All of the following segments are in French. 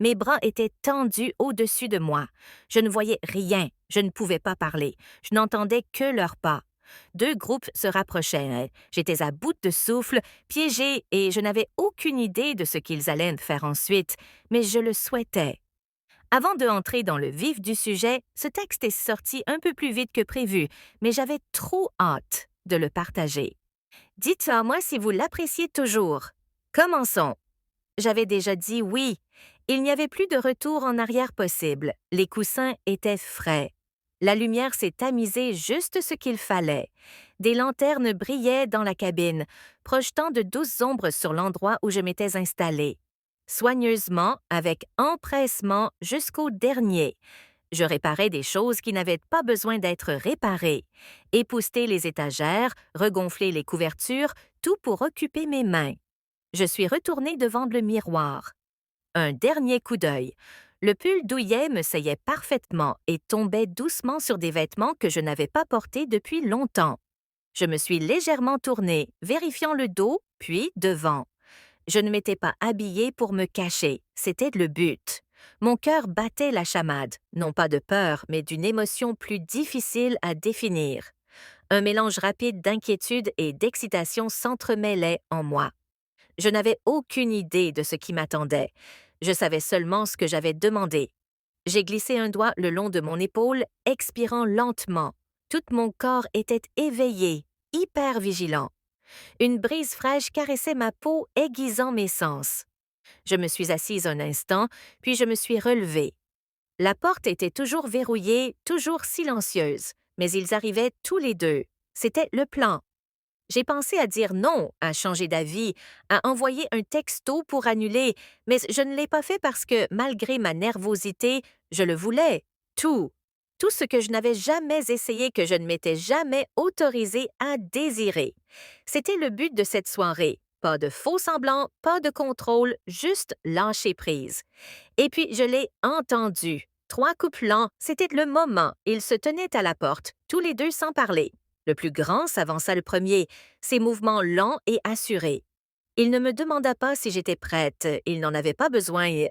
Mes bras étaient tendus au-dessus de moi. Je ne voyais rien, je ne pouvais pas parler, je n'entendais que leurs pas. Deux groupes se rapprochaient. J'étais à bout de souffle, piégée, et je n'avais aucune idée de ce qu'ils allaient faire ensuite, mais je le souhaitais. Avant de entrer dans le vif du sujet, ce texte est sorti un peu plus vite que prévu, mais j'avais trop hâte de le partager. Dites-moi si vous l'appréciez toujours. Commençons. J'avais déjà dit oui. Il n'y avait plus de retour en arrière possible. Les coussins étaient frais. La lumière s'est tamisée juste ce qu'il fallait. Des lanternes brillaient dans la cabine, projetant de douces ombres sur l'endroit où je m'étais installée. Soigneusement, avec empressement jusqu'au dernier. Je réparais des choses qui n'avaient pas besoin d'être réparées. Épousseter les étagères, regonfler les couvertures, tout pour occuper mes mains. Je suis retournée devant le miroir. Un dernier coup d'œil. Le pull douillet me seyait parfaitement et tombait doucement sur des vêtements que je n'avais pas portés depuis longtemps. Je me suis légèrement tournée, vérifiant le dos, puis devant. Je ne m'étais pas habillée pour me cacher, c'était le but. Mon cœur battait la chamade, non pas de peur, mais d'une émotion plus difficile à définir. Un mélange rapide d'inquiétude et d'excitation s'entremêlait en moi. Je n'avais aucune idée de ce qui m'attendait. Je savais seulement ce que j'avais demandé. J'ai glissé un doigt le long de mon épaule, expirant lentement. Tout mon corps était éveillé, hyper vigilant. Une brise fraîche caressait ma peau, aiguisant mes sens. Je me suis assise un instant, puis je me suis relevée. La porte était toujours verrouillée, toujours silencieuse, mais ils arrivaient tous les deux. C'était le plan. J'ai pensé à dire non, à changer d'avis, à envoyer un texto pour annuler, mais je ne l'ai pas fait parce que, malgré ma nervosité, je le voulais. Tout. Tout ce que je n'avais jamais essayé, que je ne m'étais jamais autorisé à désirer. C'était le but de cette soirée. Pas de faux semblants, pas de contrôle, juste lâcher prise. Et puis, je l'ai entendu. Trois coups lents, c'était le moment. Ils se tenaient à la porte, tous les deux sans parler. Le plus grand s'avança le premier, ses mouvements lents et assurés. Il ne me demanda pas si j'étais prête, il n'en avait pas besoin.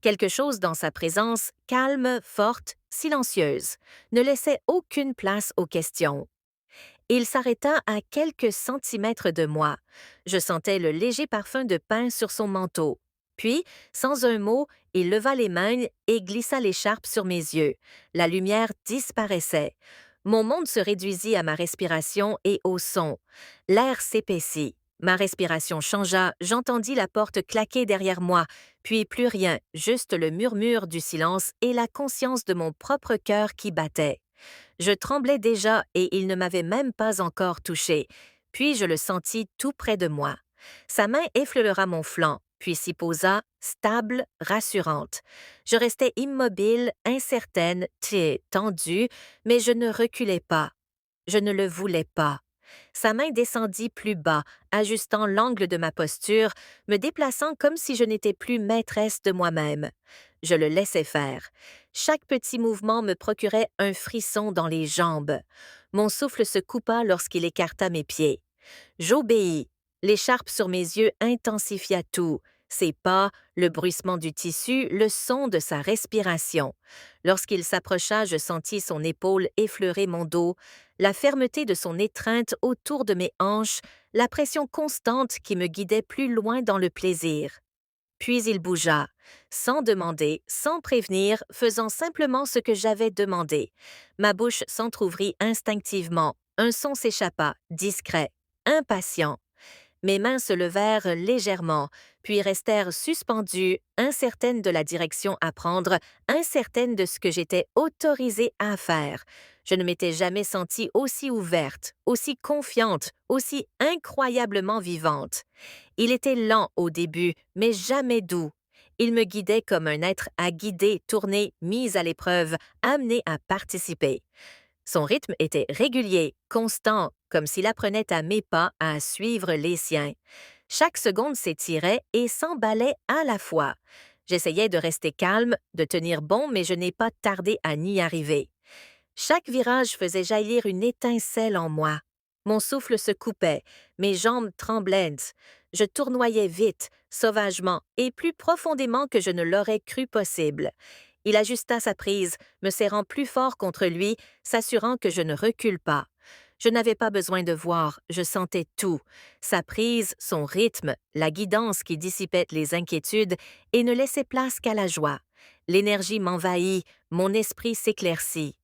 Quelque chose dans sa présence, calme, forte, silencieuse, ne laissait aucune place aux questions. Il s'arrêta à quelques centimètres de moi. Je sentais le léger parfum de pain sur son manteau. Puis, sans un mot, il leva les mains et glissa l'écharpe sur mes yeux. La lumière disparaissait. Mon monde se réduisit à ma respiration et au son. L'air s'épaissit. Ma respiration changea, j'entendis la porte claquer derrière moi, puis plus rien, juste le murmure du silence et la conscience de mon propre cœur qui battait. Je tremblais déjà et il ne m'avait même pas encore touché. Puis je le sentis tout près de moi. Sa main effleura mon flanc, puis s'y posa, stable, rassurante. Je restais immobile, incertaine, tendue, mais je ne reculais pas. Je ne le voulais pas. Sa main descendit plus bas, ajustant l'angle de ma posture, me déplaçant comme si je n'étais plus maîtresse de moi-même. Je le laissais faire. Chaque petit mouvement me procurait un frisson dans les jambes. Mon souffle se coupa lorsqu'il écarta mes pieds. J'obéis. L'écharpe sur mes yeux intensifia tout. Ses pas, le bruissement du tissu, le son de sa respiration. Lorsqu'il s'approcha, je sentis son épaule effleurer mon dos, la fermeté de son étreinte autour de mes hanches, la pression constante qui me guidait plus loin dans le plaisir. Puis il bougea, sans demander, sans prévenir, faisant simplement ce que j'avais demandé. Ma bouche s'entr'ouvrit instinctivement, un son s'échappa, discret, impatient. Mes mains se levèrent légèrement, puis restèrent suspendues, incertaines de la direction à prendre, incertaines de ce que j'étais autorisée à faire. Je ne m'étais jamais sentie aussi ouverte, aussi confiante, aussi incroyablement vivante. Il était lent au début, mais jamais doux. Il me guidait comme un être à guider, tourné, mis à l'épreuve, amené à participer. Son rythme était régulier, constant, comme s'il apprenait à mes pas à suivre les siens. Chaque seconde s'étirait et s'emballait à la fois. J'essayais de rester calme, de tenir bon, mais je n'ai pas tardé à n'y arriver. Chaque virage faisait jaillir une étincelle en moi. Mon souffle se coupait, mes jambes tremblaient. Je tournoyais vite, sauvagement et plus profondément que je ne l'aurais cru possible. Il ajusta sa prise, me serrant plus fort contre lui, s'assurant que je ne recule pas. Je n'avais pas besoin de voir, je sentais tout. Sa prise, son rythme, la guidance qui dissipait les inquiétudes et ne laissait place qu'à la joie. L'énergie m'envahit, mon esprit s'éclaircit.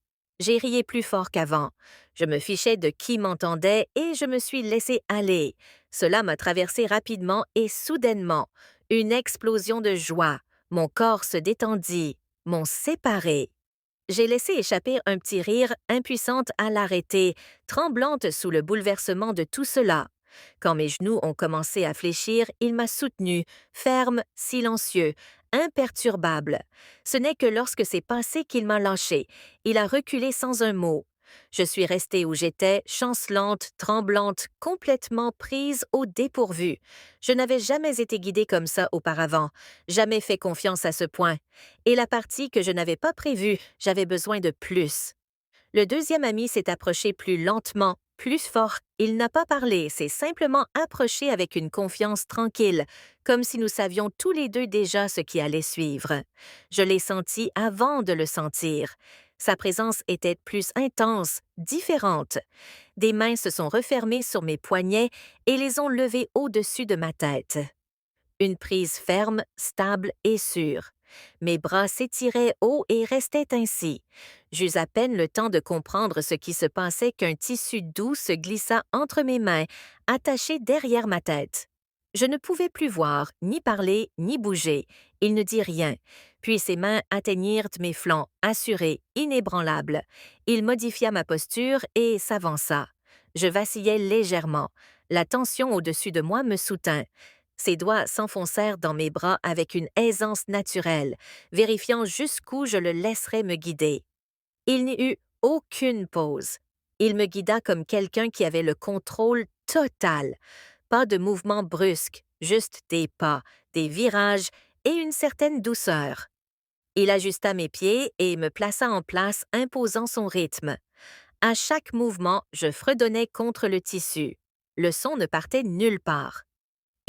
J'ai rié plus fort qu'avant. Je me fichais de qui m'entendait et je me suis laissé aller. Cela m'a traversé rapidement et soudainement. Une explosion de joie. Mon corps se détendit, m'ont séparé. J'ai laissé échapper un petit rire, impuissante à l'arrêter, tremblante sous le bouleversement de tout cela. Quand mes genoux ont commencé à fléchir, il m'a soutenue, ferme, silencieux, imperturbable. Ce n'est que lorsque c'est passé qu'il m'a lâché. Il a reculé sans un mot. Je suis restée où j'étais, chancelante, tremblante, complètement prise au dépourvu. Je n'avais jamais été guidée comme ça auparavant, jamais fait confiance à ce point. Et la partie que je n'avais pas prévue, j'avais besoin de plus. Le deuxième ami s'est approché plus lentement, plus fort. Il n'a pas parlé, s'est simplement approché avec une confiance tranquille, comme si nous savions tous les deux déjà ce qui allait suivre. Je l'ai senti avant de le sentir. Sa présence était plus intense, différente. Des mains se sont refermées sur mes poignets et les ont levés au-dessus de ma tête. Une prise ferme, stable et sûre. Mes bras s'étiraient haut et restaient ainsi. J'eus à peine le temps de comprendre ce qui se passait qu'un tissu doux se glissa entre mes mains, attaché derrière ma tête. Je ne pouvais plus voir, ni parler, ni bouger. Il ne dit rien. Puis ses mains atteignirent mes flancs, assurés, inébranlables. Il modifia ma posture et s'avança. Je vacillais légèrement. La tension au-dessus de moi me soutint. Ses doigts s'enfoncèrent dans mes bras avec une aisance naturelle, vérifiant jusqu'où je le laisserais me guider. Il n'y eut aucune pause. Il me guida comme quelqu'un qui avait le contrôle total. Pas de mouvements brusques, juste des pas, des virages et une certaine douceur. Il ajusta mes pieds et me plaça en place, imposant son rythme. À chaque mouvement, je fredonnais contre le tissu. Le son ne partait nulle part.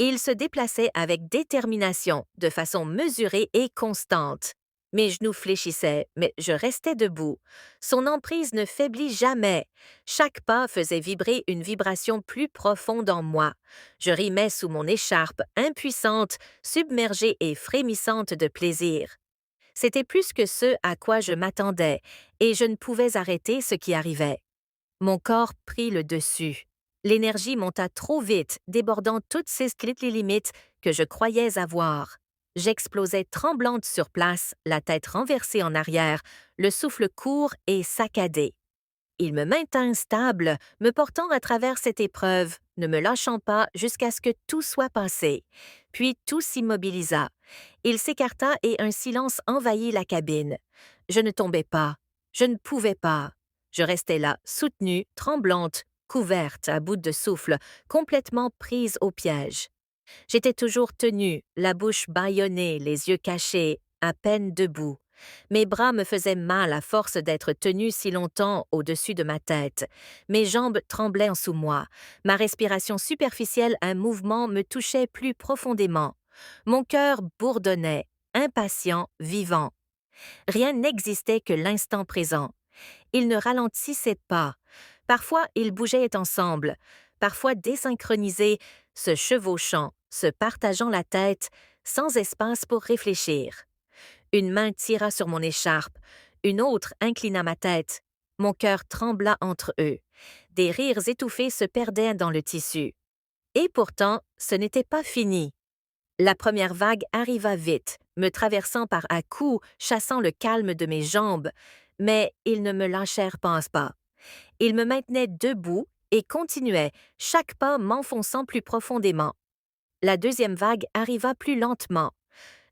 Il se déplaçait avec détermination, de façon mesurée et constante. Mes genoux fléchissaient, mais je restais debout. Son emprise ne faiblit jamais. Chaque pas faisait vibrer une vibration plus profonde en moi. Je rimais sous mon écharpe, impuissante, submergée et frémissante de plaisir. C'était plus que ce à quoi je m'attendais, et je ne pouvais arrêter ce qui arrivait. Mon corps prit le dessus. L'énergie monta trop vite, débordant toutes ces limites que je croyais avoir. J'explosais tremblante sur place, la tête renversée en arrière, le souffle court et saccadé. Il me maintint stable, me portant à travers cette épreuve, ne me lâchant pas jusqu'à ce que tout soit passé. Puis tout s'immobilisa. Il s'écarta et un silence envahit la cabine. Je ne tombais pas. Je ne pouvais pas. Je restais là, soutenue, tremblante, couverte, à bout de souffle, complètement prise au piège. J'étais toujours tenue, la bouche bâillonnée, les yeux cachés, à peine debout. Mes bras me faisaient mal à force d'être tenus si longtemps au-dessus de ma tête. Mes jambes tremblaient en sous moi. Ma respiration superficielle, un mouvement me touchait plus profondément. Mon cœur bourdonnait, impatient, vivant. Rien n'existait que l'instant présent. Il ne ralentissait pas. Parfois, ils bougeaient ensemble, parfois désynchronisés, se chevauchant, se partageant la tête, sans espace pour réfléchir. Une main tira sur mon écharpe, une autre inclina ma tête. Mon cœur trembla entre eux. Des rires étouffés se perdaient dans le tissu. Et pourtant, ce n'était pas fini. La première vague arriva vite, me traversant par à-coups, chassant le calme de mes jambes, mais ils ne me lâchèrent pas. Ils me maintenaient debout et continuaient, chaque pas m'enfonçant plus profondément. La deuxième vague arriva plus lentement.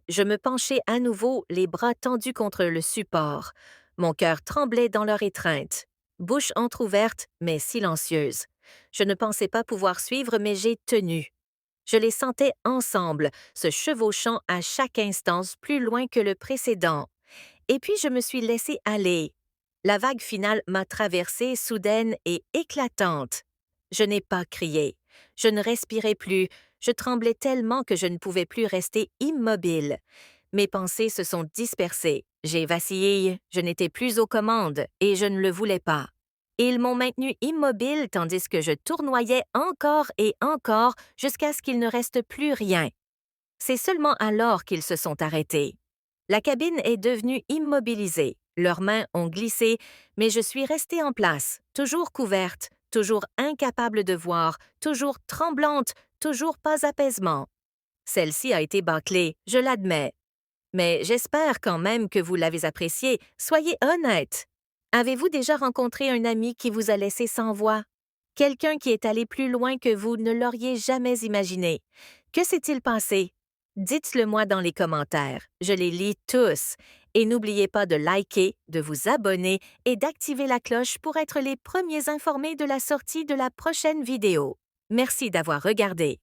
Je me penchai à nouveau, les bras tendus contre le support. Mon cœur tremblait dans leur étreinte. Bouche entr'ouverte, mais silencieuse. Je ne pensais pas pouvoir suivre, mais j'ai tenu. Je les sentais ensemble, se chevauchant à chaque instance plus loin que le précédent. Et puis je me suis laissée aller. La vague finale m'a traversée, soudaine et éclatante. Je n'ai pas crié. Je ne respirais plus. Je tremblais tellement que je ne pouvais plus rester immobile. Mes pensées se sont dispersées. J'ai vacillé, je n'étais plus aux commandes et je ne le voulais pas. Ils m'ont maintenu immobile tandis que je tournoyais encore et encore jusqu'à ce qu'il ne reste plus rien. C'est seulement alors qu'ils se sont arrêtés. La cabine est devenue immobilisée. Leurs mains ont glissé, mais je suis restée en place, toujours couverte, toujours incapable de voir, toujours tremblante, toujours pas apaisement. Celle-ci a été bâclée, je l'admets. Mais j'espère quand même que vous l'avez appréciée. Soyez honnête. Avez-vous déjà rencontré un ami qui vous a laissé sans voix? Quelqu'un qui est allé plus loin que vous ne l'auriez jamais imaginé. Que s'est-il passé? Dites-le moi dans les commentaires. Je les lis tous. Et n'oubliez pas de liker, de vous abonner et d'activer la cloche pour être les premiers informés de la sortie de la prochaine vidéo. Merci d'avoir regardé.